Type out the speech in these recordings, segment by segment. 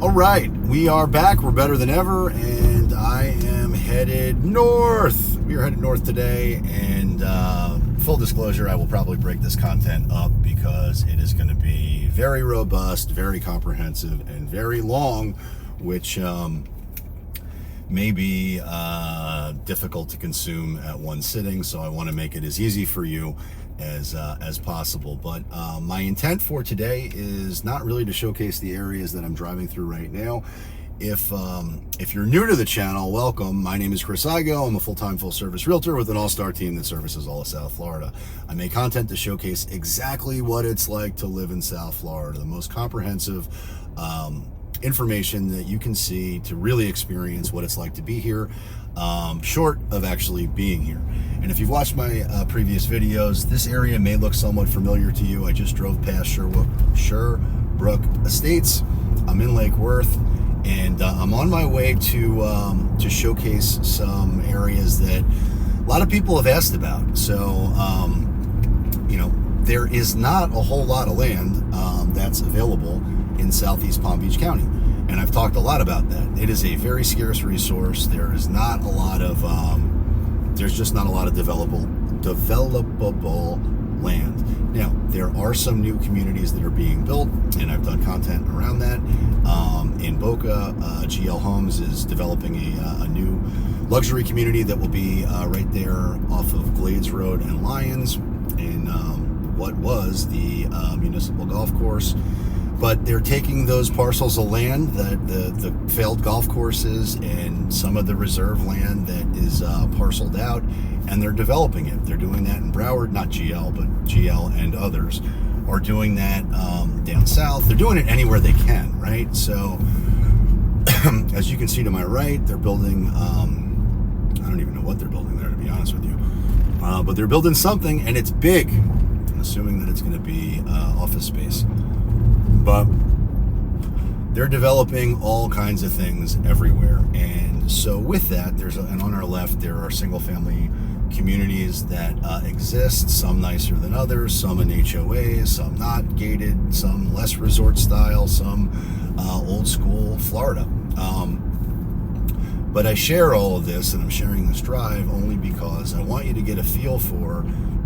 All right, we are back. We're better than ever, and I am headed north. We are headed north today, and full disclosure, I will probably break this content up because it is going to be very robust, very comprehensive, and very long, which may be difficult to consume at one sitting. So I want to make it as easy for you as possible. But my intent for today is not really to showcase the areas that I'm driving through right now. If you're new to the channel, welcome. My name is Chris Igoe. I'm a full-time full-service realtor with an all-star team that services all of South Florida. I make content to showcase exactly what it's like to live in South Florida, the most comprehensive information that you can see to really experience what it's like to be here, short of actually being here. And if you've watched my previous videos, this area may look somewhat familiar to you. I just drove past Sherbrooke Estates. I'm in Lake Worth, and I'm on my way to showcase some areas that a lot of people have asked about. So, you know, there is not a whole lot of land that's available in Southeast Palm Beach County. And I've talked a lot about that. It is a very scarce resource. There is not a lot of, there's just not a lot of developable land. Now, there are some new communities that are being built, and I've done content around that. In Boca, GL Homes is developing a new luxury community that will be right there off of Glades Road and Lyons in what was the municipal golf course. But they're taking those parcels of land, the failed golf courses and some of the reserve land that is parceled out, and they're developing it. They're doing that in Broward, not GL, but GL and others are doing that down south. They're doing it anywhere they can, right? So as you can see to my right, they're building, I don't even know what they're building there, to be honest with you. But they're building something, and it's big. I'm assuming that it's going to be office space. But they're developing all kinds of things everywhere. And so with that, and on our left, there are single family communities that exist, some nicer than others, some in HOAs, some not gated, some less resort style, some old school Florida. But I share all of this, and I'm sharing this drive only because I want you to get a feel for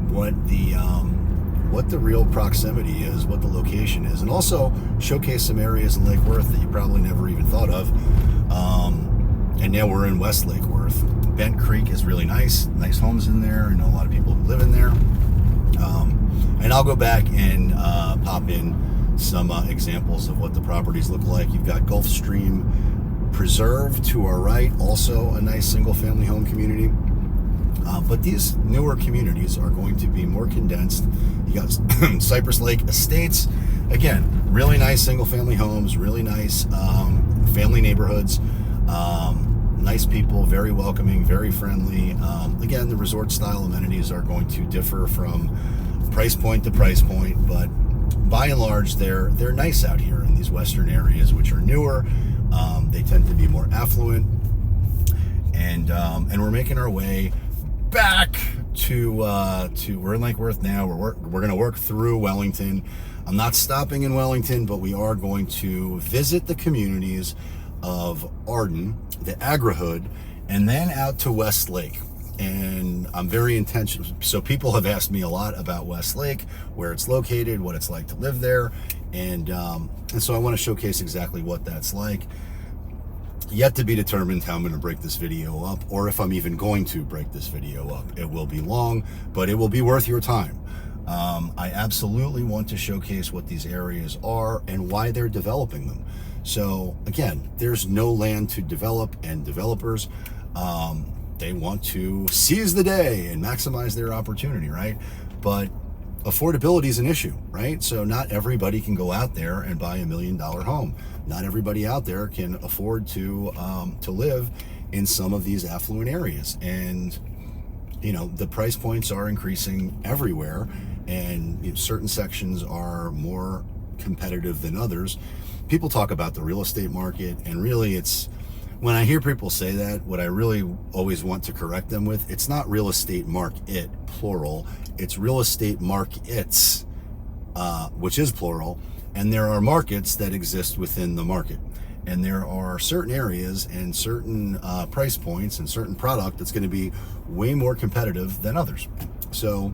what the real proximity is, what the location is, and also showcase some areas in Lake Worth that you probably never even thought of. And now we're in West Lake Worth. Bent Creek is really nice homes in there. I know a lot of people who live in there. And I'll go back and pop in some examples of what the properties look like. You've got Gulfstream Preserve to our right, also a nice single family home community. But these newer communities are going to be more condensed. You got Cypress Lake Estates, again, really nice single family homes, really nice family neighborhoods, nice people, very welcoming, very friendly. Again, the resort style amenities are going to differ from price point to price point, but by and large, they're nice out here in these western areas, which are newer. They tend to be more affluent, and we're making our way back to we're in Lake Worth now. We're going to work through Wellington. I'm not stopping in Wellington, but we are going to visit the communities of Arden, the Agrihood, and then out to West Lake. And I'm very intentional. So people have asked me a lot about West Lake, where it's located, what it's like to live there, and so I want to showcase exactly what that's like. Yet to be determined how I'm going to break this video up, or if I'm even going to break this video up. It will be long, but it will be worth your time. I absolutely want to showcase what these areas are and why they're developing them. So again, there's no land to develop, and developers, they want to seize the day and maximize their opportunity, right? But affordability is an issue, right? So not everybody can go out there and buy $1 million home. Not everybody out there can afford to live in some of these affluent areas. And, you know, the price points are increasing everywhere, and you know, certain sections are more competitive than others. People talk about the real estate market, and really it's, when I hear people say that, what I really always want to correct them with, it's not real estate market, plural. It's real estate markets, which is plural. And there are markets that exist within the market. And there are certain areas and certain price points and certain product that's going to be way more competitive than others. So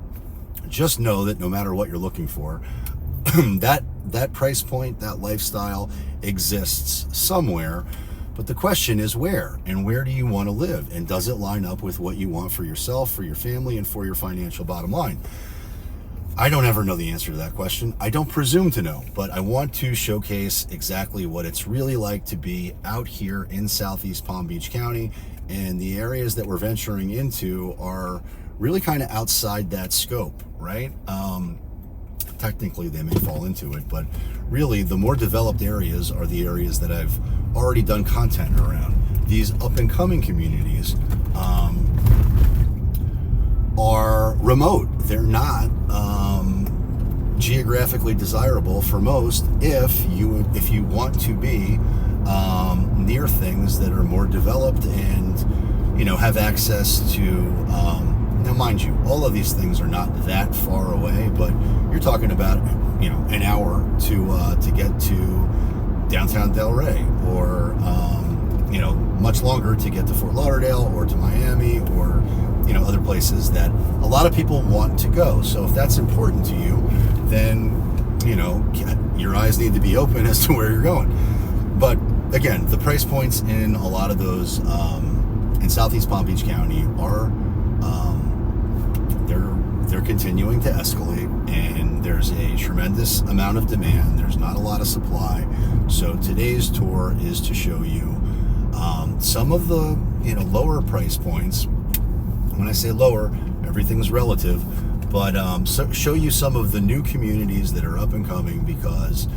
just know that no matter what you're looking for, that price point, that lifestyle exists somewhere. But the question is where, and where do you want to live? And does it line up with what you want for yourself, for your family, and for your financial bottom line? I don't ever know the answer to that question. I don't presume to know, but I want to showcase exactly what it's really like to be out here in Southeast Palm Beach County, and the areas that we're venturing into are really kind of outside that scope, right? Technically they may fall into it, but really the more developed areas are the areas that I've already done content around. These up and coming communities are remote. They're not geographically desirable for most if you want to be near things that are more developed and have access to now mind you, all of these things are not that far away, but you're talking about an hour to get to downtown Delray, or much longer to get to Fort Lauderdale or to Miami, or other places that a lot of people want to go. So if that's important to you, then your eyes need to be open as to where you're going. But again, the price points in a lot of those in Southeast Palm Beach County are they're continuing to escalate, and there's a tremendous amount of demand. There's not a lot of supply. So today's tour is to show you some of the lower price points. When I say lower, everything's relative, but show you some of the new communities that are up and coming, because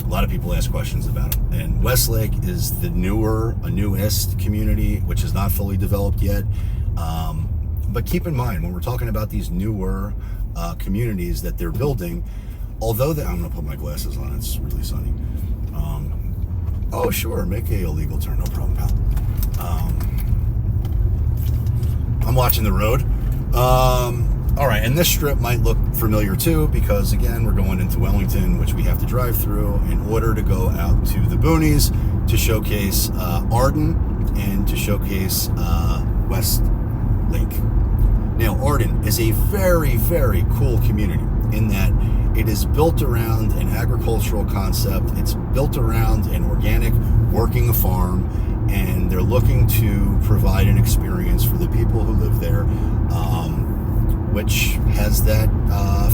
a lot of people ask questions about them. And Westlake is the newest community, which is not fully developed yet. But keep in mind, when we're talking about these newer communities that they're building, although I'm going to put my glasses on, it's really sunny. Oh, sure, make a illegal turn, no problem, pal. I'm watching the road. All right, and this strip might look familiar too, because again, we're going into Wellington, which we have to drive through in order to go out to the boonies to showcase Arden and to showcase West Lake. Now, Arden is a very, very cool community in that it is built around an agricultural concept. It's built around an organic working farm, and they're looking to provide an experience for the people who live there, which has that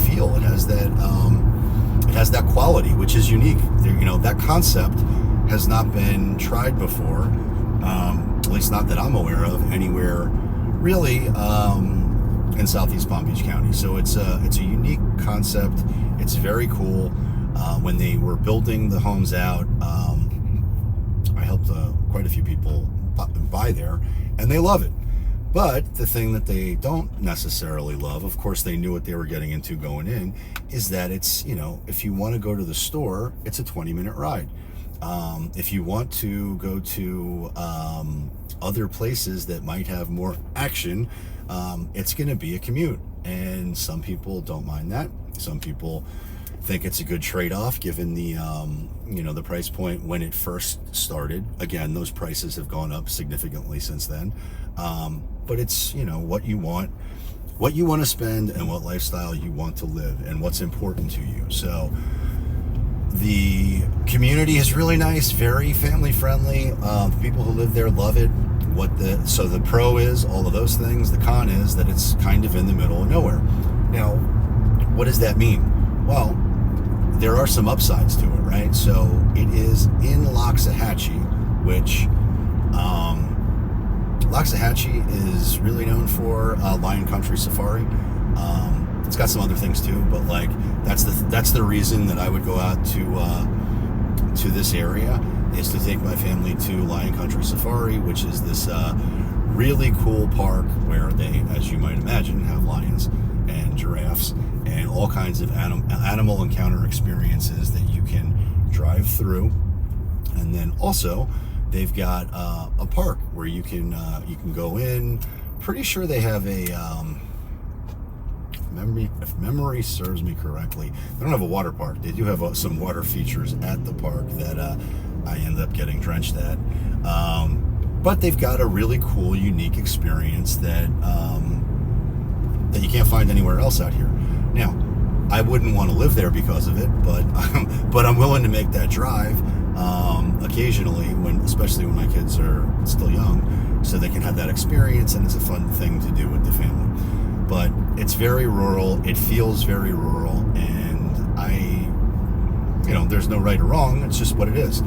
feel. It has that quality, which is unique. That concept has not been tried before, at least not that I'm aware of anywhere really in Southeast Palm Beach County. So it's a unique concept. It's very cool. When they were building the homes out, I helped quite a few people buy there, and they love it. But the thing that they don't necessarily love, of course they knew what they were getting into going in, is that it's, if you want to go to the store, it's a 20-minute ride. If you want to go to other places that might have more action, it's going to be a commute. And some people don't mind that. Some people think it's a good trade-off given the the price point when it first started. Again, those prices have gone up significantly since then. But it's what you want to spend and what lifestyle you want to live and what's important to you. So the community is really nice, very family friendly. The people who live there love it. So the pro is all of those things. The con is that it's kind of in the middle of nowhere. Now, what does that mean? Well, there are some upsides to it, right? So it is in Loxahatchee, which Loxahatchee is really known for Lion Country Safari. It's got some other things too, but that's the reason that I would go out to this area, is to take my family to Lion Country Safari, which is this really cool park where they, as you might imagine, have lions and giraffes and all kinds of animal encounter experiences that you can drive through. And then also they've got a park where you can go in. Pretty sure they have a if memory serves me correctly, they don't have a water park. They do have some water features at the park that I end up getting drenched at. But they've got a really cool, unique experience that that you can't find anywhere else out here. Now, I wouldn't want to live there because of it, but I'm willing to make that drive occasionally, especially when my kids are still young, so they can have that experience, and it's a fun thing to do with the family. But it's very rural. It feels very rural, and there's no right or wrong. It's just what it is.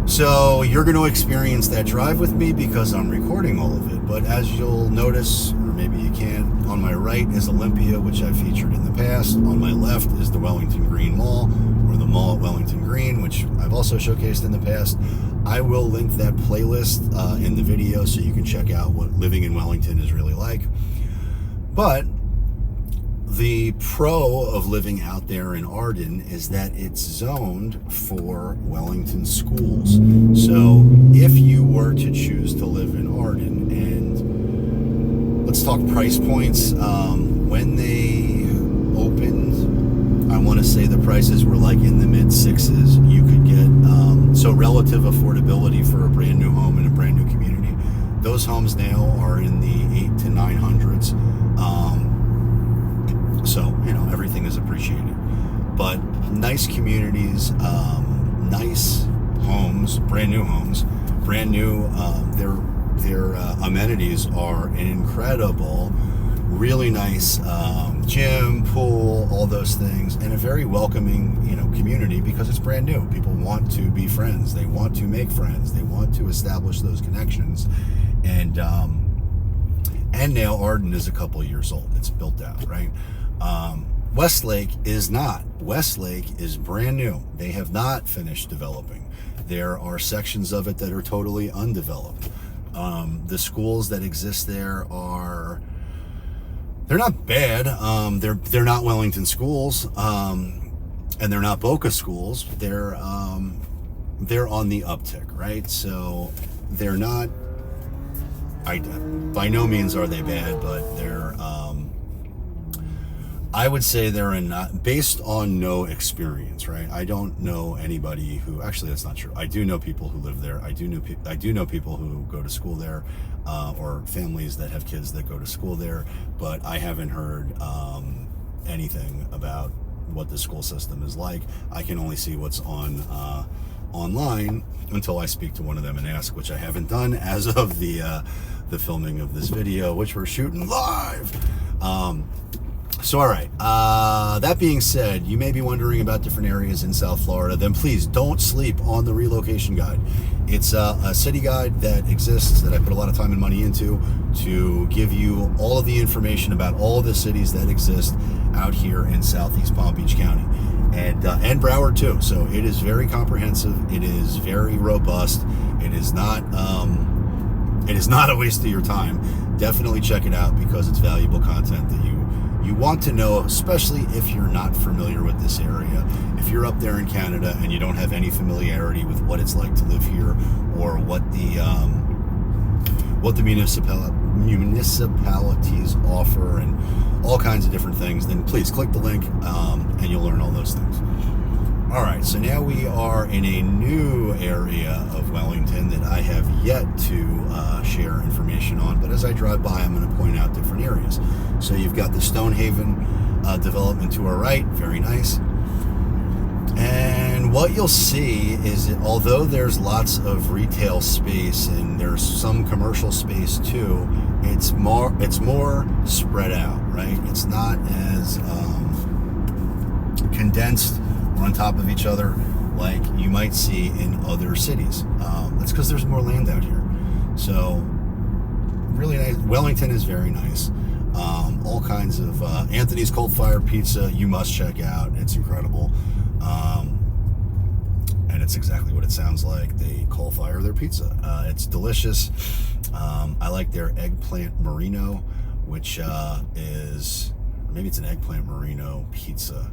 So you're going to experience that drive with me because I'm recording all of it. But as you'll notice, or maybe you can't, on my right is Olympia, which I've featured in the past. On my left is the Wellington Green Mall, or the mall at Wellington Green, which I've also showcased in the past. I will link that playlist in the video so you can check out what living in Wellington is really like. But the pro of living out there in Arden is that it's zoned for Wellington schools. So if you were to choose to live in Arden, and let's talk price points. When they opened, I want to say the prices were like in the mid sixes. You could get, so relative affordability for a brand new home in a brand new community. Those homes now are in the 8 to 900s. So, everything is appreciated. But nice communities, nice homes, brand new homes, brand new, their amenities are incredible, really nice gym, pool, all those things, and a very welcoming, community because it's brand new. People want to be friends. They want to make friends. They want to establish those connections. And now Arden is a couple of years old. It's built out, right? Westlake is not. Westlake is brand new. They have not finished developing. There are sections of it that are totally undeveloped. The schools that exist there they're not bad. They're not Wellington schools, and they're not Boca schools. They're on the uptick, right? So they're not. By no means are they bad, but they're. I would say they're not based on no experience, right? I don't know anybody who actually that's not true. I do know people who live there. I do know people who go to school there, or families that have kids that go to school there. But I haven't heard anything about what the school system is like. I can only see what's on online until I speak to one of them and ask, which I haven't done as of the filming of this video, which we're shooting live. So, all right, that being said, you may be wondering about different areas in South Florida. Then please don't sleep on the relocation guide. It's a city guide that exists that I put a lot of time and money into to give you all of the information about all of the cities that exist out here in Southeast Palm Beach County and Broward too. So it is very comprehensive. It is very robust. It is not a waste of your time. Definitely check it out because it's valuable content that you want to know, especially if you're not familiar with this area. If you're up there in Canada and you don't have any familiarity with what it's like to live here or what the municipalities offer and all kinds of different things, then please click the link and you'll learn all those things. All right, so now we are in a new area of Wellington that I have yet to share information on, but as I drive by, I'm going to point out different areas. So you've got the Stonehaven development to our right, very nice. And what you'll see is that although there's lots of retail space and there's some commercial space too, it's more spread out, right? It's not as condensed or on top of each other like you might see in other cities. That's because there's more land out here. So really nice. Wellington is very nice. All kinds of Anthony's Cold Fire Pizza you must check out. It's incredible. And it's exactly what it sounds like. They coal fire their pizza. It's delicious. I like their eggplant merino, which is, or maybe it's an eggplant merino pizza.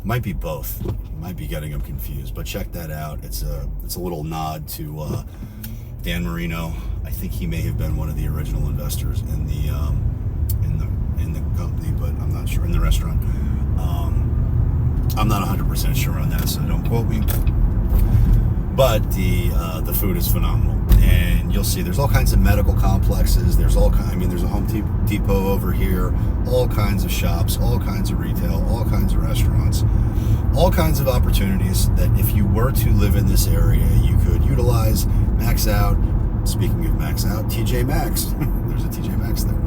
Might be both. You might be getting them confused, but check that out. It's a little nod to Dan Marino. I think he may have been one of the original investors in the company, but I'm not sure, in the restaurant. I'm not 100% sure on that, so don't quote me. but the food is phenomenal. And you'll see there's all kinds of medical complexes. There's there's a Home Depot over here, all kinds of shops, all kinds of retail, all kinds of restaurants, all kinds of opportunities that if you were to live in this area, you could utilize, max out. Speaking of max out, TJ Maxx. There's a TJ Maxx there.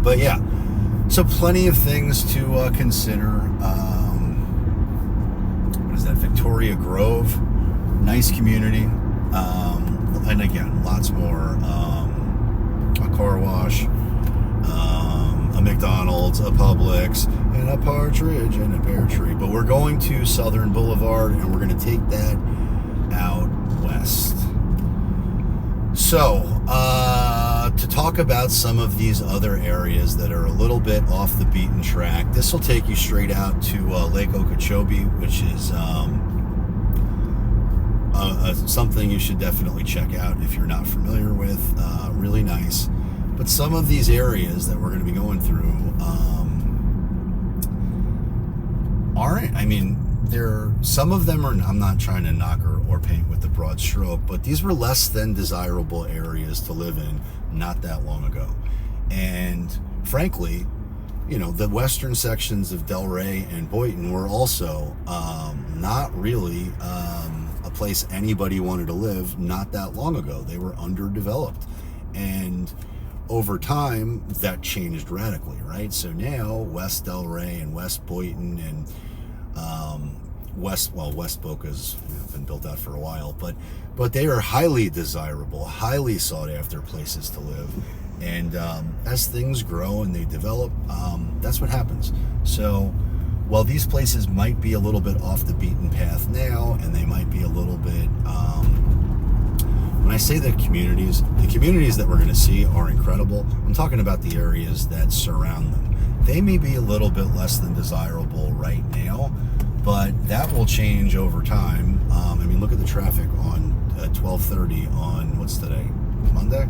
But yeah, so plenty of things to consider. What is that? Victoria Grove, nice community, and again, lots more. A car wash, a McDonald's, a Publix, and a Partridge and a Pear Tree. But we're going to Southern Boulevard, and we're going to take that out west. So, to talk about some of these other areas that are a little bit off the beaten track, this will take you straight out to Lake Okeechobee, which is something you should definitely check out if you're not familiar with. Really nice. But some of these areas that we're going to be going through some of them are, I'm not trying to knock or paint with the broad stroke, but these were less than desirable areas to live in not that long ago. And frankly, the western sections of Delray and Boynton were also not really a place anybody wanted to live not that long ago. They were underdeveloped. And over time, that changed radically, right? So now, West Delray and West Boynton and West Boca's been built out for a while, but they are highly desirable, highly sought after places to live. And as things grow and they develop, that's what happens. So while these places might be a little bit off the beaten path now, and they might be a little bit, when I say the communities that we're going to see are incredible, I'm talking about the areas that surround them. They may be a little bit less than desirable right now, but that will change over time. Look at the traffic on 12:30 on, what's today? Monday.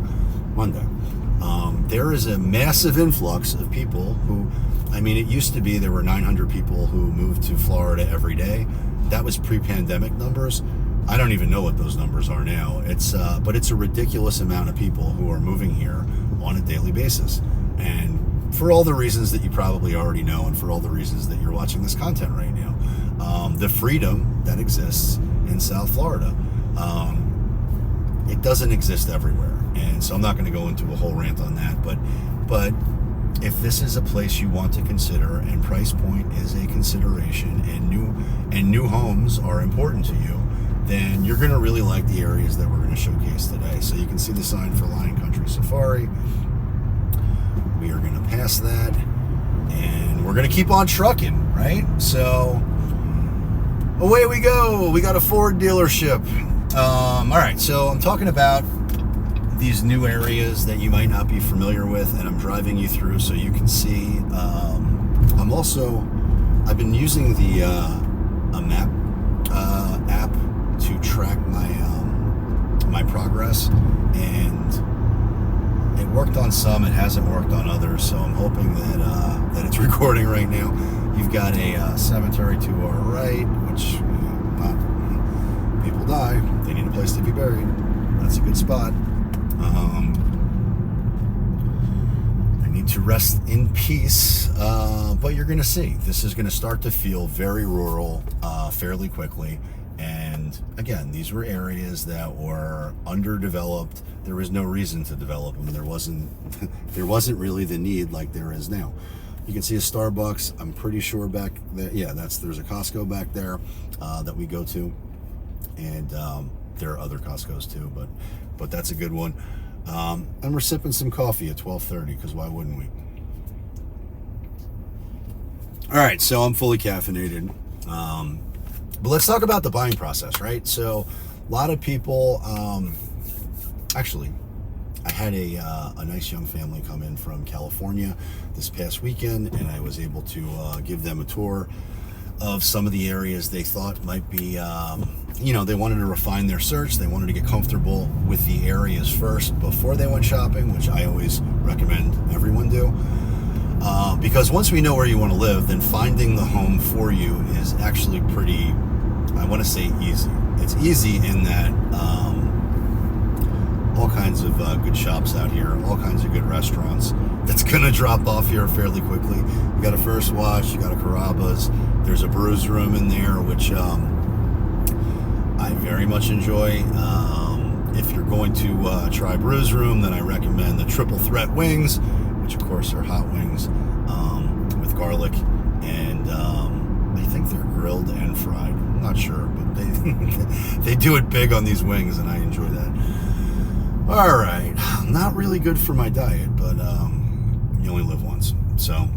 There is a massive influx of people who, it used to be there were 900 people who moved to Florida every day. That was pre-pandemic numbers. I don't even know what those numbers are now. But it's a ridiculous amount of people who are moving here on a daily basis. And for all the reasons that you probably already know, and for all the reasons that you're watching this content right now, the freedom that exists in South Florida, it doesn't exist everywhere. And so I'm not going to go into a whole rant on that, but if this is a place you want to consider, and price point is a consideration, and new homes are important to you, then you're going to really like the areas that we're going to showcase today. So you can see the sign for Lion Country Safari. We are going to pass that, and we're going to keep on trucking, right? So away we go. We got a Ford dealership. All right, so I'm talking about these new areas that you might not be familiar with, and I'm driving you through so you can see. I've been using the a map app to track my progress, and it worked on some, it hasn't worked on others, so I'm hoping that it's recording right now. You've got a cemetery to our right, which people die, they need a place to be buried. That's a good spot. I need to rest in peace, but you're going to see this is going to start to feel very rural fairly quickly. And again, these were areas that were underdeveloped. There was no reason to develop them. There wasn't really the need like there is now. You can see a Starbucks, I'm pretty sure back there. Yeah, there's a Costco back there that we go to, and there are other Costcos too, but that's a good one. And we're sipping some coffee at 12:30, because why wouldn't we? All right, so I'm fully caffeinated. But let's talk about the buying process, right? So a lot of people, actually, I had a nice young family come in from California this past weekend, and I was able to give them a tour of some of the areas they thought might be, they wanted to refine their search. They wanted to get comfortable with the areas first before they went shopping, which I always recommend everyone do. Because once we know where you want to live, then finding the home for you is actually pretty I want to say easy. It's easy in that all kinds of good shops out here, all kinds of good restaurants. That's going to drop off here fairly quickly. You got a First Watch, you got a Carrabba's. There's a Brews Room in there, which I very much enjoy. If you're going to try Brews Room, then I recommend the Triple Threat Wings, which of course are hot wings with garlic, and I think they're grilled and fried. I'm not sure, but they do it big on these wings, and I enjoy that. All right, not really good for my diet, but you only live once, so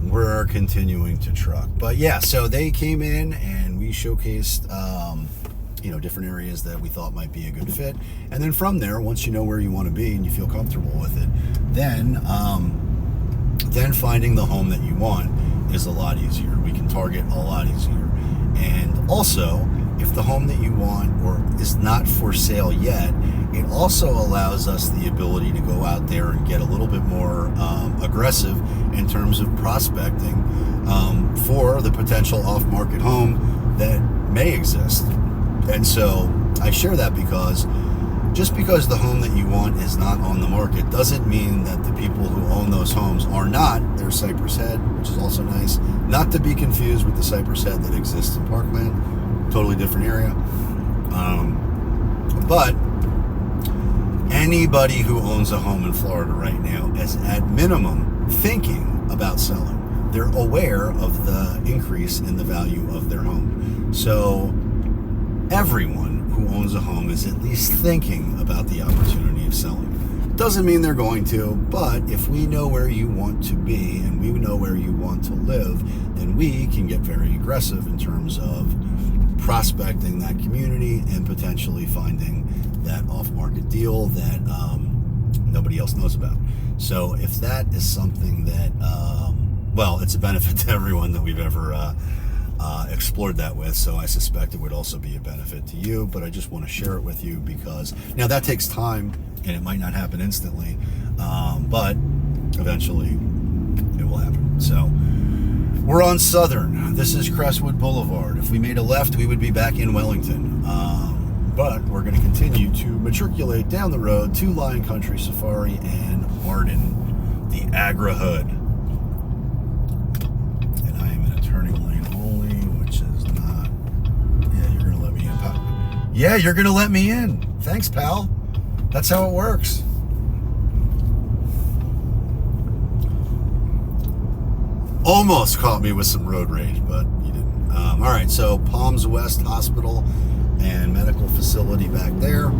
we're continuing to truck. But yeah, so they came in and we showcased different areas that we thought might be a good fit, and then from there, once you know where you want to be and you feel comfortable with it, then finding the home that you want is a lot easier. We can target a lot easier. And also, if the home that you want or is not for sale yet, it also allows us the ability to go out there and get a little bit more aggressive in terms of prospecting for the potential off-market home that may exist. And so I share that because just because the home that you want is not on the market doesn't mean that the people who own those homes are not. There's Cypress Head, which is also nice, not to be confused with the Cypress Head that exists in Parkland. Totally different area. But anybody who owns a home in Florida right now is at minimum thinking about selling. They're aware of the increase in the value of their home. So everyone who owns a home is at least thinking about the opportunity of selling. Doesn't mean they're going to, but if we know where you want to be and we know where you want to live, then we can get very aggressive in terms of prospecting that community and potentially finding that off-market deal that nobody else knows about. So if that is something that, it's a benefit to everyone that we've ever explored that with, so I suspect it would also be a benefit to you, but I just want to share it with you because now that takes time and it might not happen instantly, but eventually it will happen. So we're on Southern. This is Crestwood Boulevard. If we made a left, we would be back in Wellington. But we're going to continue to matriculate down the road to Lion Country Safari and Arden, the Agrihood. And I am in a turning lane only, which is not... Yeah, you're going to let me in, pal. Yeah, you're going to let me in. Thanks, pal. That's how it works. Almost caught me with some road rage, but you didn't. All right, so Palms West Hospital and Medical Facility back there. We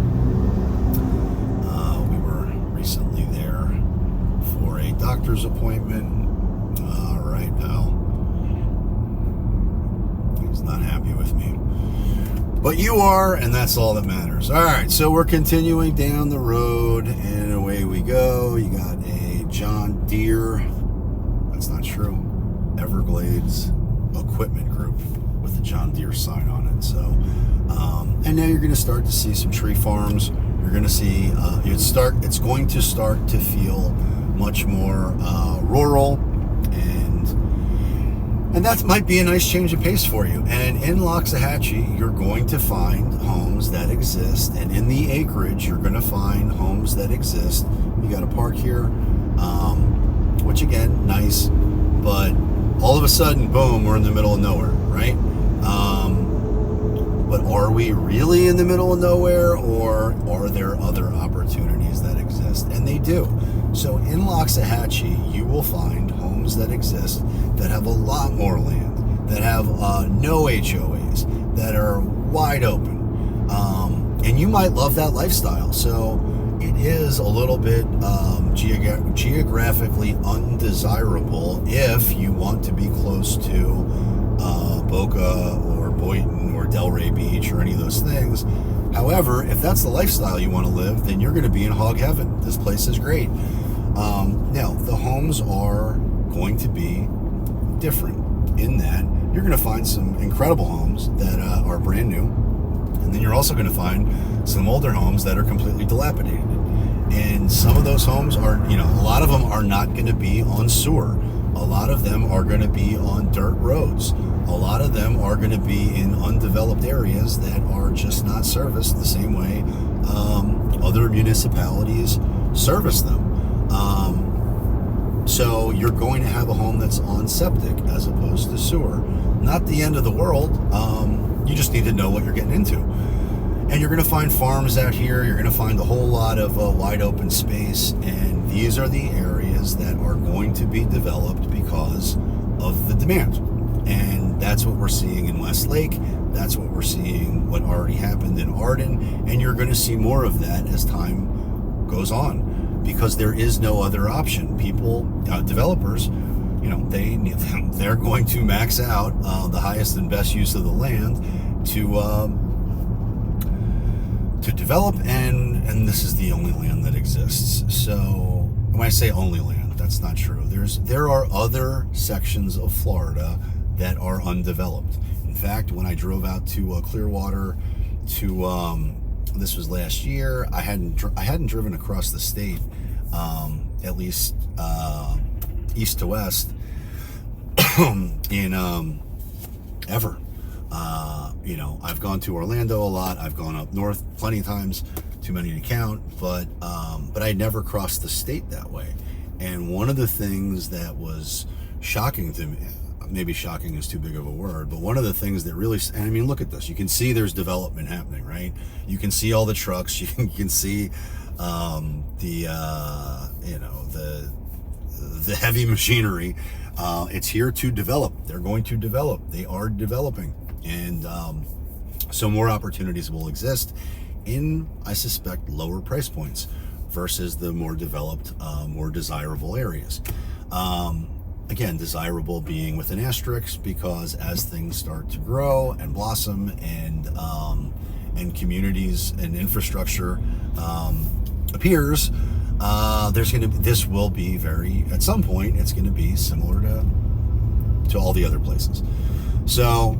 were recently there for a doctor's appointment. All right, pal. He's not happy with me. But you are, and that's all that matters. All right, so we're continuing down the road, and away we go. You got a John Deere. That's not true. Everglades Equipment Group with the John Deere sign on it. So, and now you're going to start to see some tree farms. You're going to see it's going to start to feel much more rural, and that might be a nice change of pace for you. And in Loxahatchee, you're going to find homes that exist, and in the acreage, you're going to find homes that exist. You got a park here, which again, nice, but all of a sudden, boom, we're in the middle of nowhere, right? But are we really in the middle of nowhere, or are there other opportunities that exist? And they do. So in Loxahatchee, you will find homes that exist that have a lot more land, that have no HOAs, that are wide open. And you might love that lifestyle. So it is a little bit geographically undesirable if you want to be close to Boca or Boynton or Delray Beach or any of those things. However, if that's the lifestyle you want to live, then you're going to be in hog heaven. This place is great. Now, the homes are going to be different in that you're going to find some incredible homes that are brand new, and then you're also going to find some older homes that are completely dilapidated. And some of those homes are, a lot of them are not going to be on sewer. A lot of them are going to be on dirt roads. a lot of them are going to be in undeveloped areas that are just not serviced the same way other municipalities service them. So you're going to have a home that's on septic as opposed to sewer. Not the end of the world. You just need to know what you're getting into. And you're going to find farms out here. You're going to find a whole lot of wide open space. And these are the areas that are going to be developed because of the demand. And that's what we're seeing in Westlake. That's what we're seeing, what already happened in Arden. And you're going to see more of that as time goes on, because there is no other option. People, developers, they're going to max out the highest and best use of the land to develop, and this is the only land that exists. So when I say only land, that's not true. There are other sections of Florida that are undeveloped. In fact, when I drove out to Clearwater to this was last year, I hadn't driven across the state, at least east to west in ever. I've gone to Orlando a lot. I've gone up north plenty of times, too many to count, but I never crossed the state that way. And one of the things that was shocking to me, maybe shocking is too big of a word, but one of the things that really, and I mean, look at this. You can see there's development happening, right? You can see all the trucks. You can see the heavy machinery. It's here to develop. They're going to develop. They are developing. And so more opportunities will exist in, I suspect, lower price points versus the more developed, more desirable areas. Again, desirable being with an asterisk, because as things start to grow and blossom and communities and infrastructure appears, this will be at some point, it's going to be similar to all the other places. So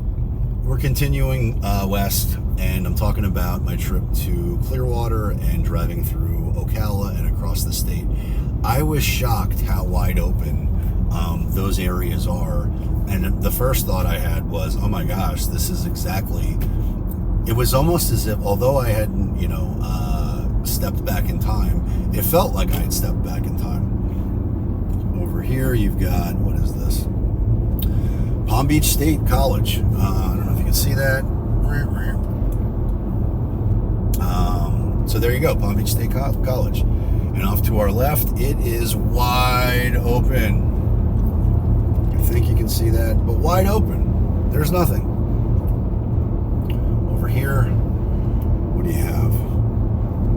we're continuing west, and I'm talking about my trip to Clearwater and driving through Ocala and across the state. I was shocked how wide open those areas are, and the first thought I had was, oh my gosh, this is exactly, it was almost as if, although I hadn't stepped back in time, it felt like I had stepped back in time. Over here you've got, what is this? Palm Beach State College. I don't know if you can see that. So there you go, Palm Beach State College. And off to our left, it is wide open. I think you can see that, but wide open. There's nothing. Over here, what do you have?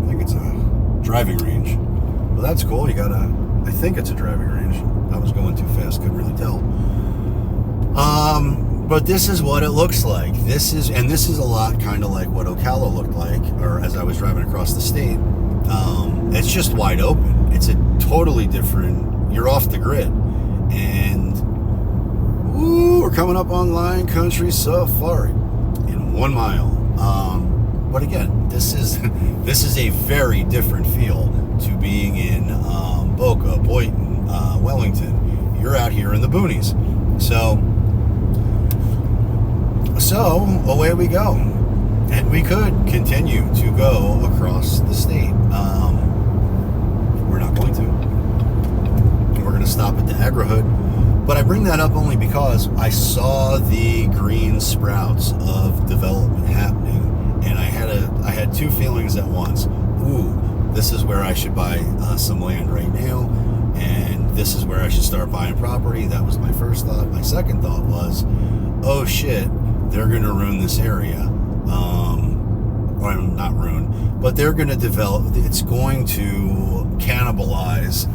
I think it's a driving range. Well, that's cool. I think it's a driving range. I was going too fast, couldn't really tell. But this is what it looks like. This is a lot kind of like what Ocala looked like, or as I was driving across the state. It's just wide open. It's a totally different, you're off the grid. And we're coming up on Lion Country Safari in 1 mile. But again, this is a very different feel to being in Boca, Boynton, Wellington. You're out here in the boonies. So away we go. And we could continue to go across the state. We're not going to. We're going to stop at the Agrihood. But I bring that up only because I saw the green sprouts of development happening, and I had two feelings at once. Ooh, this is where I should buy some land right now, and this is where I should start buying property. That was my first thought. My second thought was, oh shit, they're going to ruin this area. Or not ruin, but they're going to develop. It's going to cannibalize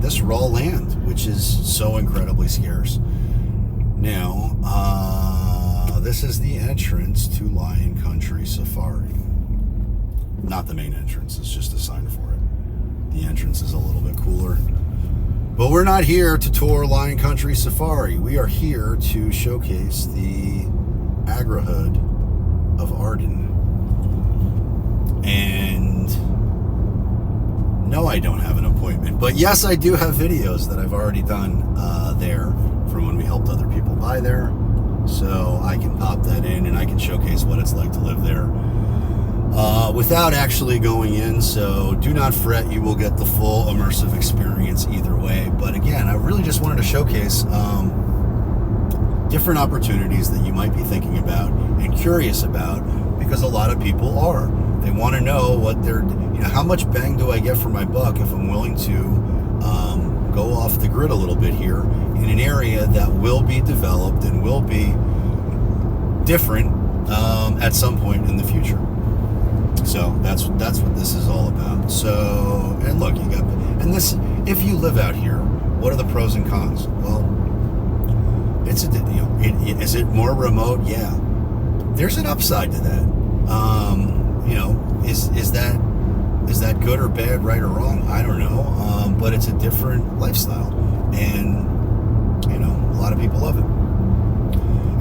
this raw land, which is so incredibly scarce. Now, this is the entrance to Lion Country Safari. Not the main entrance, it's just a sign for it. The entrance is a little bit cooler. But we're not here to tour Lion Country Safari. We are here to showcase the Agrihood of Arden. And no, I don't have an appointment, but yes, I do have videos that I've already done there from from when we helped other people buy there. So I can pop that in and I can showcase what it's like to live there without actually going in. So do not fret, you will get the full immersive experience either way. But again, I really just wanted to showcase different opportunities that you might be thinking about and curious about, because a lot of people are. They want to know what they're, how much bang do I get for my buck if I'm willing to go off the grid a little bit here in an area that will be developed and will be different at some point in the future. So that's what this is all about. So, and look, and this, if you live out here, what are the pros and cons? Well, it's is it more remote? Yeah. There's an upside to that. Is that good or bad, right or wrong? I don't know. But it's a different lifestyle, and a lot of people love it.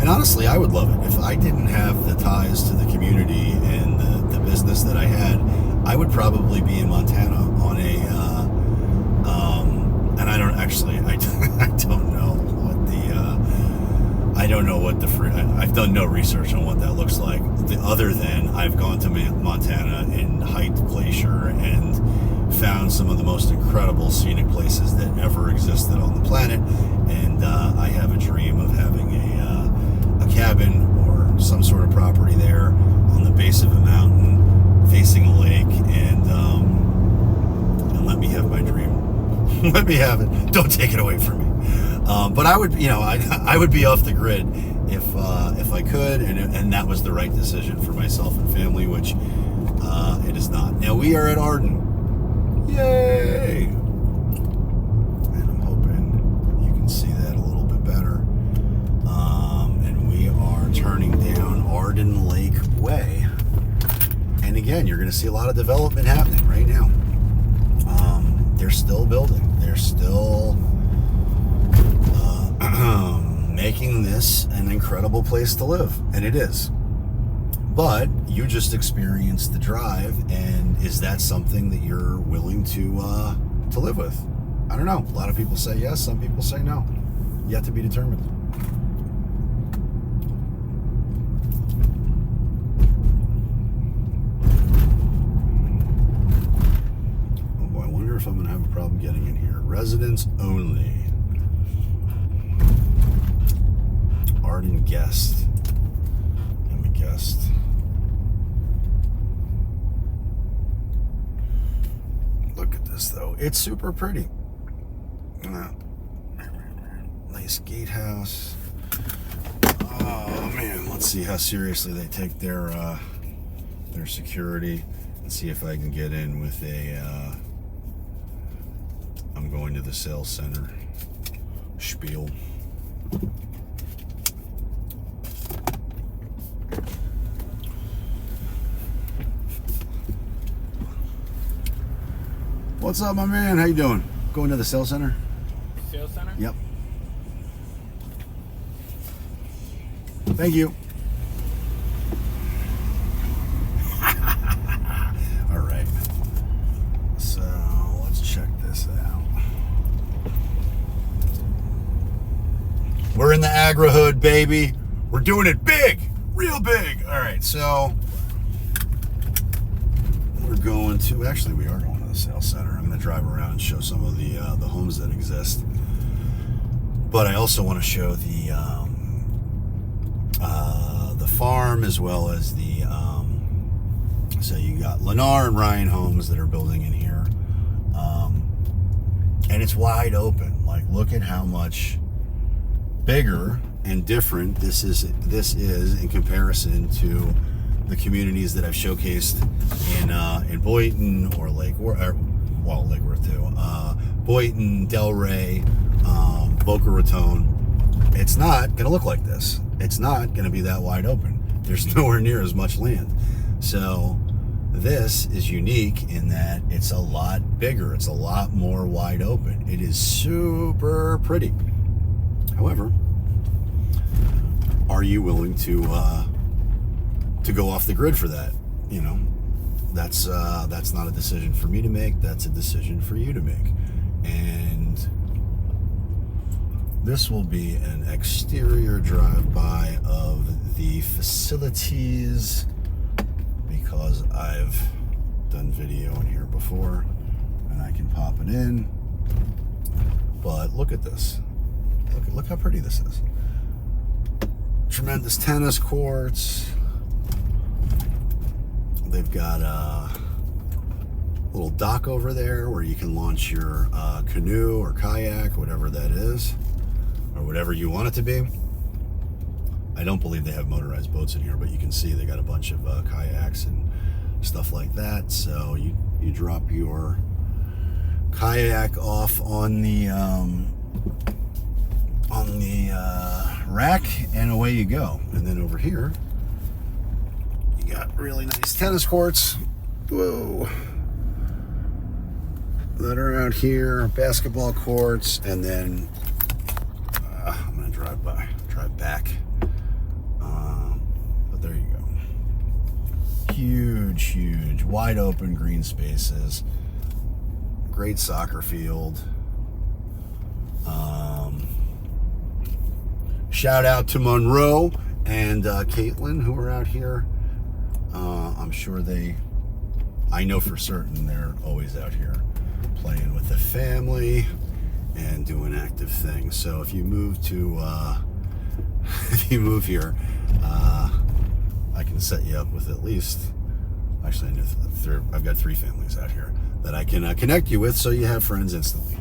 And honestly, I would love it if I didn't have the ties to the community and the business that I had. I would probably be in Montana on a and I don't actually I don't know what the I've done no research on what that looks like, other than I've gone to Montana and hiked Glacier and found some of the most incredible scenic places that ever existed on the planet. And I have a dream of having a cabin or some sort of property there on the base of a mountain facing a lake, and let me have my dream. Let me have it. Don't take it away from me. But I would, I would be off the grid if I could, and that was the right decision for myself and family, which it is not. Now we are at Arden. Yay! And I'm hoping you can see that a little bit better. And we are turning down Arden Lake Way. And again, you're going to see a lot of development happening right now. They're still building. They're still making this an incredible place to live, and it is. But you just experienced the drive, and is that something that you're willing to live with? I don't know. A lot of people say yes, some people say no. Yet to be determined. Oh, I wonder if I'm going to have a problem getting in here. Residents only. Arden guest. I'm a guest. Look at this though. It's super pretty. Nice gatehouse. Oh man, let's see how seriously they take their security. Let's see if I can get in with a I'm going to the sales center spiel. What's up, my man? How you doing? Going to the sales center? Sales center? Yep. Thank you. All right. So let's check this out. We're in the Agrihood, baby. We're doing it big, real big. All right, so we're going to, actually we are going to the sales center. I'm going to drive around and show some of the homes that exist. But I also want to show the farm, as well as the so you got Lennar and Ryan Homes that are building in here, and it's wide open. Like, look at how much bigger and different this is in comparison to the communities that I've showcased in Boynton or Lake Worth too, Boynton, Delray, Boca Raton. It's not going to look like this. It's not going to be that wide open. There's nowhere near as much land. So this is unique in that it's a lot bigger. It's a lot more wide open. It is super pretty. However, are you willing to go off the grid for that? You know, that's not a decision for me to make. That's a decision for you to make. And this will be an exterior drive-by of the facilities because I've done video in here before and I can pop it in. But look at this. Look how pretty this is. Tremendous tennis courts. They've got a little dock over there where you can launch your canoe or kayak, whatever that is, or whatever you want it to be. I don't believe they have motorized boats in here, but you can see they got a bunch of kayaks and stuff like that. So you drop your kayak off on the rack and away you go. And then over here you got really nice tennis courts. Whoa. That are out here, basketball courts, and then I'm gonna drive back. But there you go. Huge, wide open green spaces. Great soccer field. Shout out to Monroe and Caitlin who are out here. I'm sure I know for certain they're always out here playing with the family and doing active things. So if you move to here, I can set you up with at least, actually I've got 3 families out here that I can connect you with, so you have friends instantly.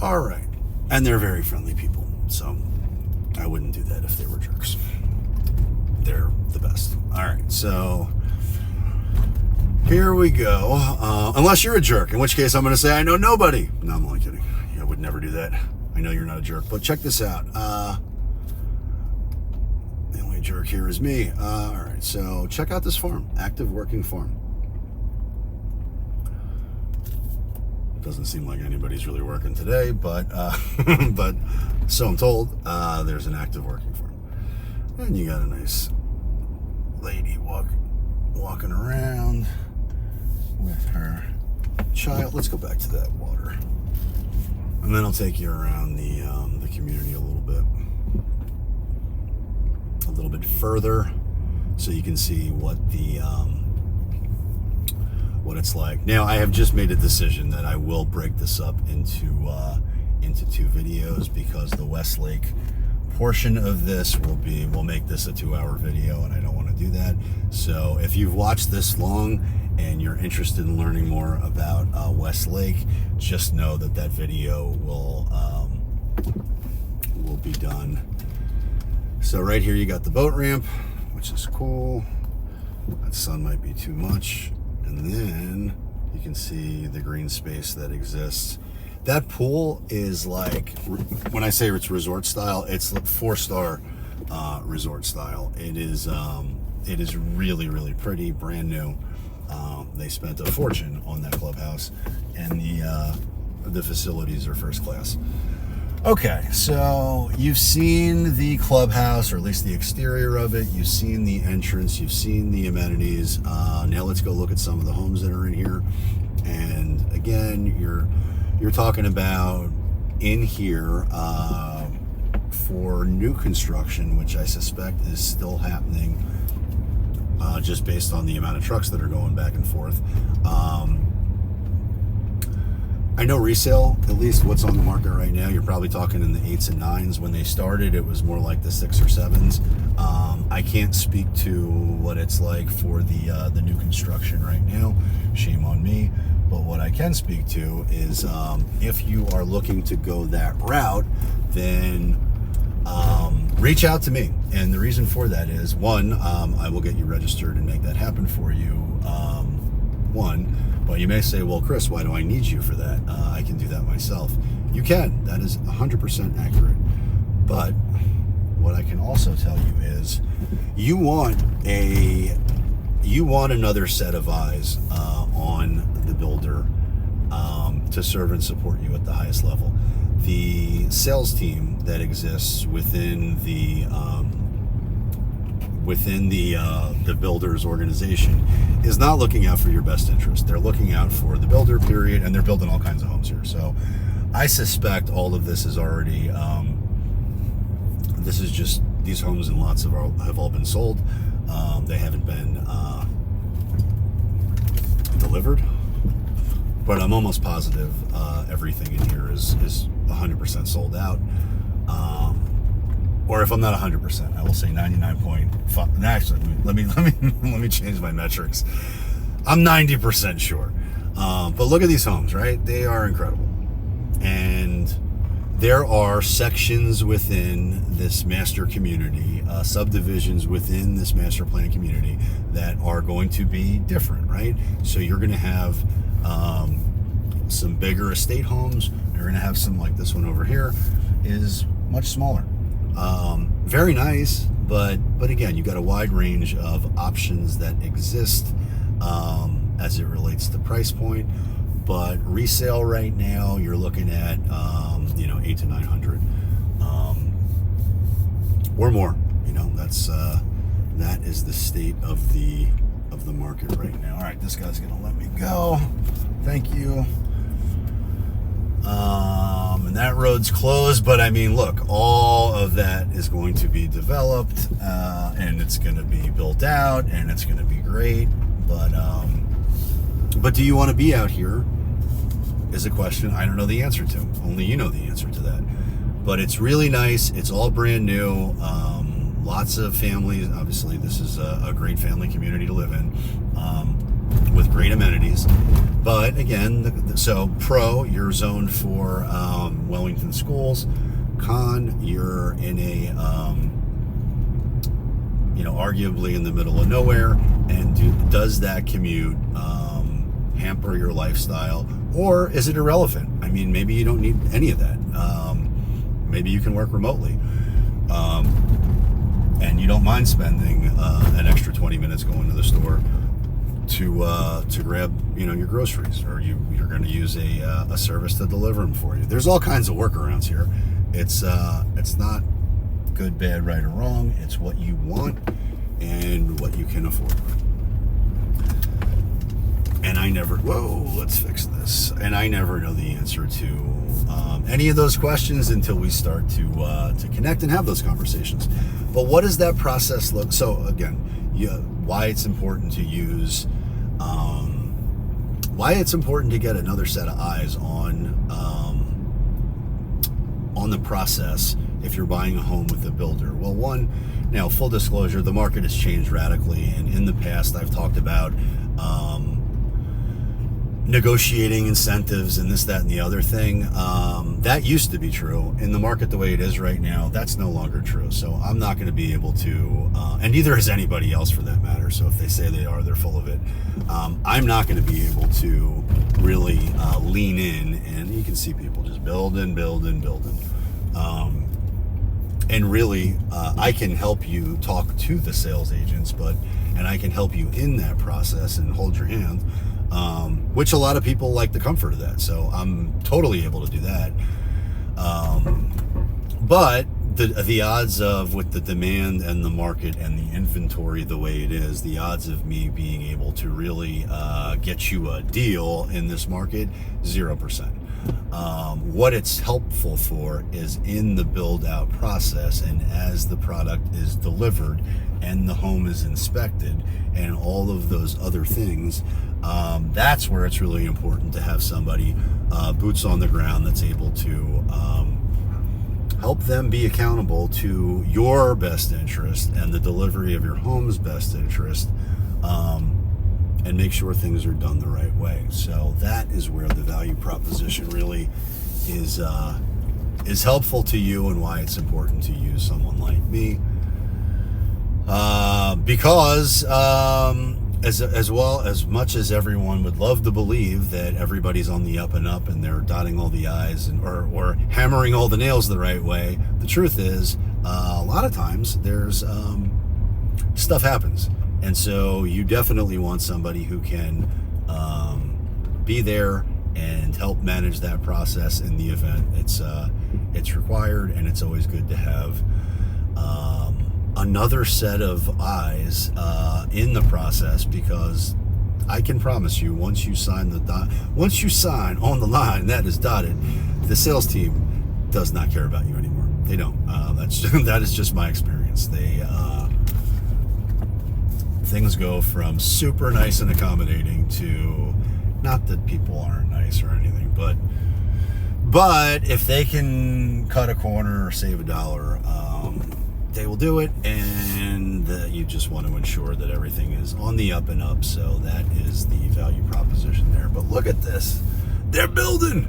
All right, and they're very friendly people, so I wouldn't do that if they were jerks. They're the best. All right, so here we go. Unless you're a jerk, in which case I'm going to say I know nobody. No, I'm only kidding. I would never do that. I know you're not a jerk, but check this out. The only jerk here is me. All right, so check out this farm, active working farm. Doesn't seem like anybody's really working today, but but so I'm told. There's an active working farm, and you got a nice lady walking around with her child. Let's go back to that water, and then I'll take you around the community a little bit further, so you can see what it's like. Now, I have just made a decision that I will break this up into 2 videos because the Westlake portion of this will make this a 2-hour video, and I don't want to do that. So if you've watched this long and you're interested in learning more about Westlake, just know that video will be done. So right here you got the boat ramp, which is cool. That sun might be too much. And then you can see the green space that exists. That pool is like, when I say it's resort style, it's 4-star resort style. It is really, really pretty, brand new. They spent a fortune on that clubhouse, and the facilities are first class. Okay, so you've seen the clubhouse, or at least the exterior of it. You've seen the entrance. You've seen the amenities. Now let's go look at some of the homes that are in here. And again, you're talking about in here for new construction, which I suspect is still happening just based on the amount of trucks that are going back and forth. I know resale, at least what's on the market right now, you're probably talking in the 8s and 9s. When they started, it was more like the 6 or 7s. I can't speak to what it's like for the new construction right now. Shame on me. But what I can speak to is if you are looking to go that route, then reach out to me. And the reason for that is, one, I will get you registered and make that happen for you. But you may say, well, Chris, why do I need you for that? I can do that myself. You can. That is 100% accurate. But what I can also tell you is you want another set of eyes on the builder to serve and support you at the highest level. The sales team that exists within the builder's organization is not looking out for your best interest. They're looking out for the builder, period, and they're building all kinds of homes here. So I suspect all of this is already This is just, these homes and lots have all been sold. They haven't been delivered, but I'm almost positive everything in here is 100% sold out. Or if I'm not 100%, I will say 99.5. Actually, let me change my metrics. I'm 90% sure. But look at these homes, right? They are incredible. And there are sections within this master community, subdivisions within this master plan community that are going to be different, right? So you're going to have some bigger estate homes. You're going to have some, like this one over here is much smaller. Very nice, but again, you got a wide range of options that exist as it relates to price point. But resale right now, you're looking at 800 to 900 or more. That is the state of the market right now. All right, this guy's gonna let me go. Thank you. And that road's closed, but I mean, look, all of that is going to be developed, and it's going to be built out, and it's going to be great. But do you want to be out here? Is a question I don't know the answer to. Only you know the answer to that. But it's really nice. It's all brand new. Lots of families. Obviously, this is a great family community to live in, with great amenities. But again, so pro, you're zoned for Wellington schools. Con, you're in a arguably in the middle of nowhere. And does that commute hamper your lifestyle, or is it irrelevant? I mean, maybe you don't need any of that. Maybe you can work remotely, and you don't mind spending an extra 20 minutes going to the store to grab your groceries, or you're going to use a service to deliver them for you. There's all kinds of workarounds here. It's not good, bad, right, or wrong. It's what you want and what you can afford. And let's fix this. And I never know the answer to any of those questions until we start to connect and have those conversations. But what does that process look? So again, why it's important to use, why it's important to get another set of eyes on the process if you're buying a home with a builder. Well, one, now full disclosure, the market has changed radically, and in the past I've talked about negotiating incentives and this, that, and the other thing. That used to be true. In the market the way it is right now, that's no longer true. So I'm not going to be able to, and neither is anybody else for that matter. So if they say they are, they're full of it. I'm not going to be able to really lean in, and you can see people just building. And really, I can help you talk to the sales agents, and I can help you in that process and hold your hand. Which a lot of people like the comfort of that, so I'm totally able to do that. But the odds of, with the demand and the market and the inventory the way it is, the odds of me being able to really get you a deal in this market, 0%. What it's helpful for is in the build out process, and as the product is delivered and the home is inspected and all of those other things, that's where it's really important to have somebody boots on the ground that's able to help them be accountable to your best interest and the delivery of your home's best interest, and make sure things are done the right way. So that is where the value proposition really is helpful to you, and why it's important to use someone like me. Because as well, as much as everyone would love to believe that everybody's on the up and up and they're dotting all the I's or hammering all the nails the right way, the truth is a lot of times there's stuff happens. And so you definitely want somebody who can be there and help manage that process in the event it's required. And it's always good to have another set of eyes in the process, because I can promise you, once you sign on the line that is dotted, the sales team does not care about you anymore. They don't. That is just my experience. Things go from super nice and accommodating to, not that people aren't nice or anything, but if they can cut a corner or save $1, they will do it, and you just want to ensure that everything is on the up and up. So that is the value proposition there. But look at this. They're building.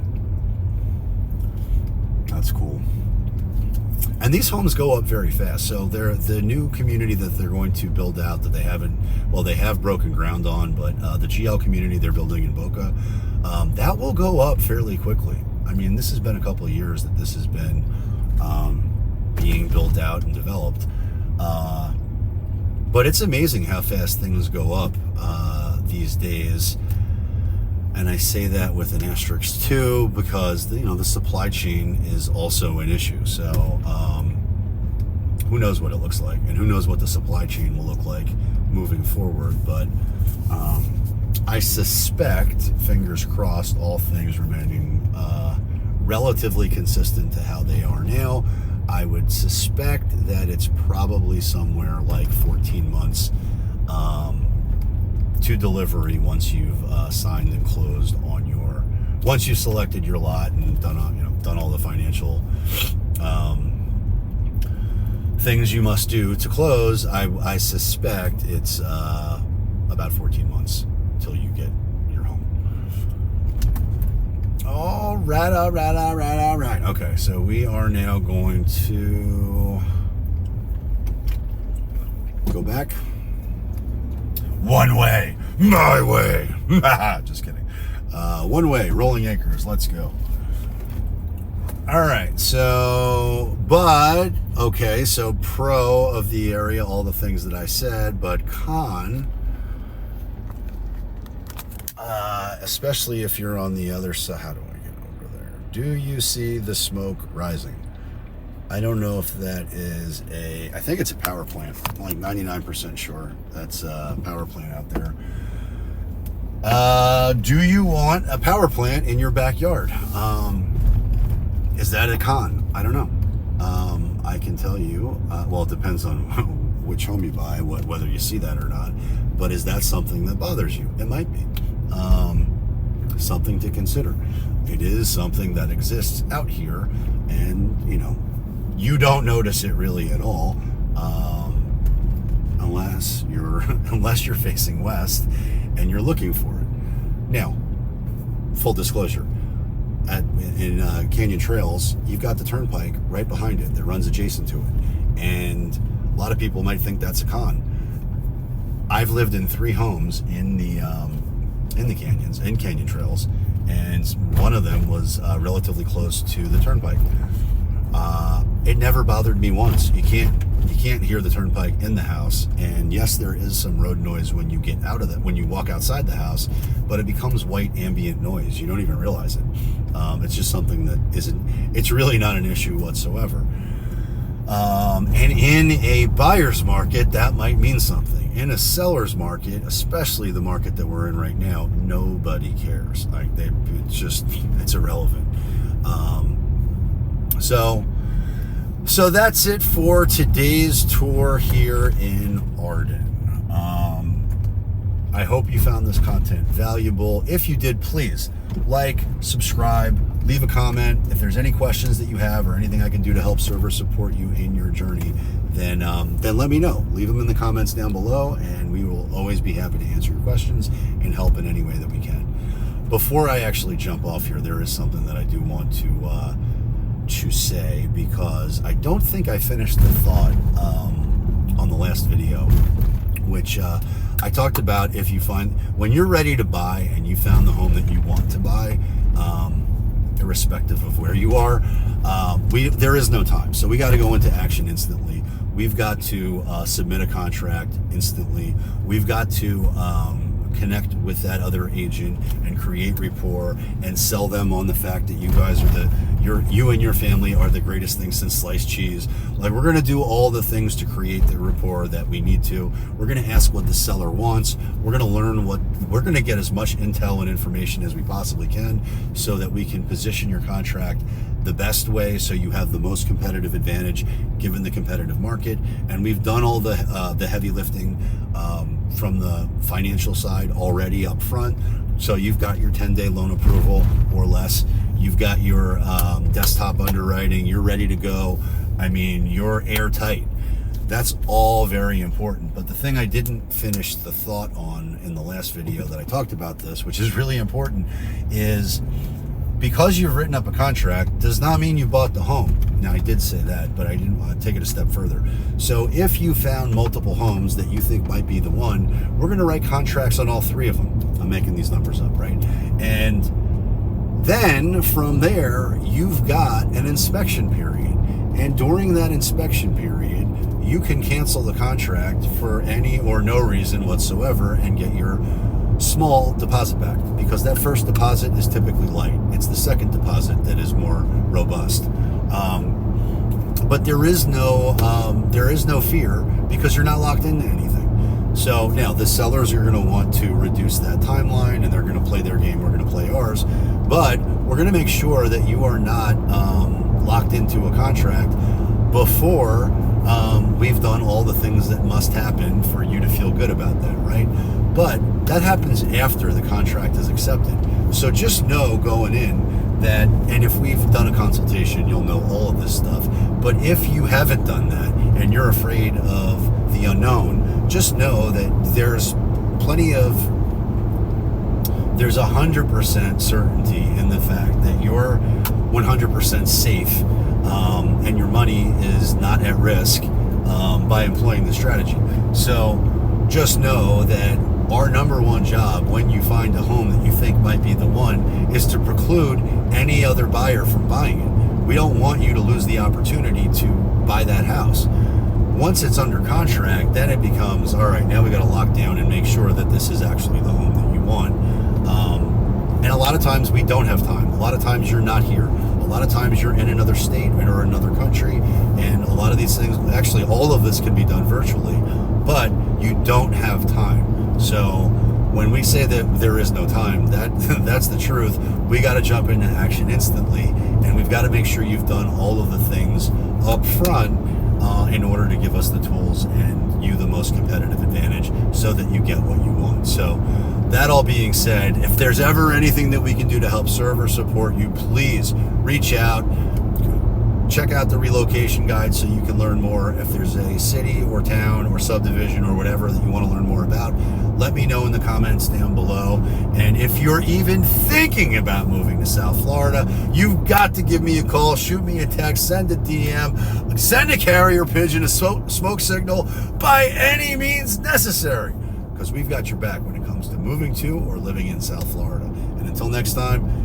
That's cool. And these homes go up very fast. So they're the new community that they're going to build out that they have broken ground on, but the GL community they're building in Boca, that will go up fairly quickly. I mean, this has been a couple of years that this has been being built out and developed. But it's amazing how fast things go up these days. And I say that with an asterisk too, because the supply chain is also an issue. So who knows what it looks like, and who knows what the supply chain will look like moving forward. But I suspect, fingers crossed, all things remaining relatively consistent to how they are now, I would suspect that it's probably somewhere like 14 months to delivery once you've signed and closed on once you've selected your lot and done all the financial things you must do to close. I suspect it's about 14 months till you get your home. All right. Okay, so we are now going to go back. One way, my way. Just kidding. One way, rolling acres. Let's go. All right. So pro of the area, all the things that I said, but con, especially if you're on the other side. How do I get over there? Do you see the smoke rising? I don't know if that is I think it's a power plant. I'm like 99% sure that's a power plant out there. Do you want a power plant in your backyard? Is that a con? I don't know. I can tell you, well, it depends on which home you buy, whether you see that or not. But is that something that bothers you? It might be. Something to consider. It is something that exists out here, and you don't notice it really at all, unless you're facing west and you're looking for it. Now, full disclosure, in Canyon Trails, you've got the turnpike right behind it that runs adjacent to it, and a lot of people might think that's a con. I've lived in 3 homes in the canyons, in Canyon Trails, and one of them was relatively close to the turnpike. It never bothered me once. You can't hear the turnpike in the house, and yes, there is some road noise when you get out of when you walk outside the house, but it becomes white ambient noise. You don't even realize it. It's just something that it's really not an issue whatsoever. And in a buyer's market, that might mean something. In a seller's market, especially the market that we're in right now, nobody cares. Like it's irrelevant. So that's it for today's tour here in Arden. I hope you found this content valuable. If you did, please like, subscribe, leave a comment. If there's any questions that you have or anything I can do to help serve or support you in your journey, then let me know. Leave them in the comments down below, and we will always be happy to answer your questions and help in any way that we can. Before I actually jump off here, there is something that I do want to say, because I don't think I finished the thought on the last video, which I talked about. When you're ready to buy and you found the home that you want to buy, irrespective of where you are, there is no time. So we got to go into action instantly. We've got to submit a contract instantly. We've got to connect with that other agent and create rapport and sell them on the fact that you guys are you and your family are the greatest thing since sliced cheese. Like, we're going to do all the things to create the rapport that we need to. We're going to ask what the seller wants. We're going to learn we're going to get as much intel and information as we possibly can so that we can position your contract the best way so you have the most competitive advantage given the competitive market. And we've done all the heavy lifting from the financial side already up front. So you've got your 10-day loan approval or less. You've got your desktop underwriting. You're ready to go. I mean, you're airtight. That's all very important. But the thing I didn't finish the thought on in the last video that I talked about this, which is really important, is because you've written up a contract does not mean you bought the home. Now, I did say that, but I didn't want to take it a step further. So if you found multiple homes that you think might be the one, we're going to write contracts on all 3 of them. I'm making these numbers up, right? And then from there, you've got an inspection period. And during that inspection period, you can cancel the contract for any or no reason whatsoever and get your small deposit back, because that first deposit is typically light. It's the second deposit that is more robust. But there is no fear because you're not locked into anything. So now the sellers are going to want to reduce that timeline, and they're going to play their game. We're going to play ours, but we're going to make sure that you are not locked into a contract before we've done all the things that must happen for you to feel good about that, right? But that happens after the contract is accepted. So just know going in that, and if we've done a consultation, you'll know all of this stuff. But if you haven't done that and you're afraid of the unknown, just know that there's 100% certainty in the fact that you're 100% safe and your money is not at risk by employing the strategy. So just know that our number one job when you find a home that you think might be the one is to preclude any other buyer from buying it. We don't want you to lose the opportunity to buy that house. Once it's under contract, then it becomes, all right, now we got to lock down and make sure that this is actually the home that you want. And a lot of times we don't have time. A lot of times you're not here. A lot of times you're in another state or another country. And a lot of these things, actually all of this can be done virtually, but you don't have time. So when we say that there is no time, that's the truth. We got to jump into action instantly, and we've got to make sure you've done all of the things up front in order to give us the tools and you the most competitive advantage so that you get what you want. So that all being said, if there's ever anything that we can do to help serve or support you, please reach out. Check out the relocation guide so you can learn more. If there's a city or town or subdivision or whatever that you want to learn more about, let me know in the comments down below. And if you're even thinking about moving to South Florida, you've got to give me a call, shoot me a text, send a DM, send a carrier pigeon, a smoke signal, by any means necessary, because we've got your back when it comes to moving to or living in South Florida. And until next time,